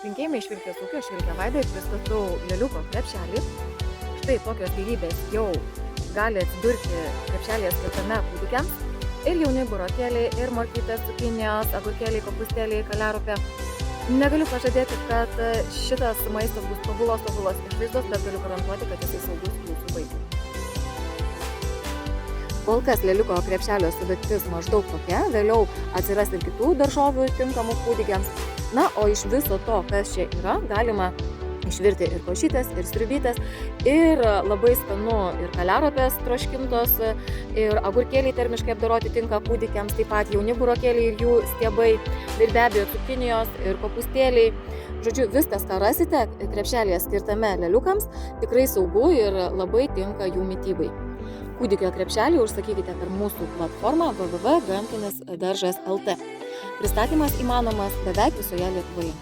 Linkėjimai iš Vilkės ūkio, aš Vilkė Vaida ir pristatau lėliuko krepšelį. Štai tokios gėrybės jau gali atsidurti krepšelėje skirtame kūdikiams. Ir jauni burokėliai, ir morkytės, cukinijos, agurkėliai, kopūstėliai, kaliarupė. Negaliu pažadėti, kad šitas maistas bus tobulos išvaizdos, bet galiu garantuoti, kad jisai saugus jūsų vaikui. Kol kas lėliuko krepšelio sudėtis maždaug tokia, vėliau atsiras ir kitų daržovių tinkamų kūdikiams. Na, o iš viso to, kas čia yra, galima išvirti ir košytės, ir sriubytės, ir labai skanu ir kaliarupės troškintos, ir agurkėliai termiškai apdoroti tinka kūdikiams, taip pat jauni burokėliai ir jų stiebai, ir be abejo cukinijos, ir kopūstėliai. Žodžiu, viskas, ką rasite krepšelėje skirtame lėliukams, tikrai saugu ir labai tinka jų mitybai. Kūdikio krepšelį užsakykite per mūsų platformą www.gamtinisdaržas.lt. Pristatymas įmanomas beveik visoje Lietuvoje.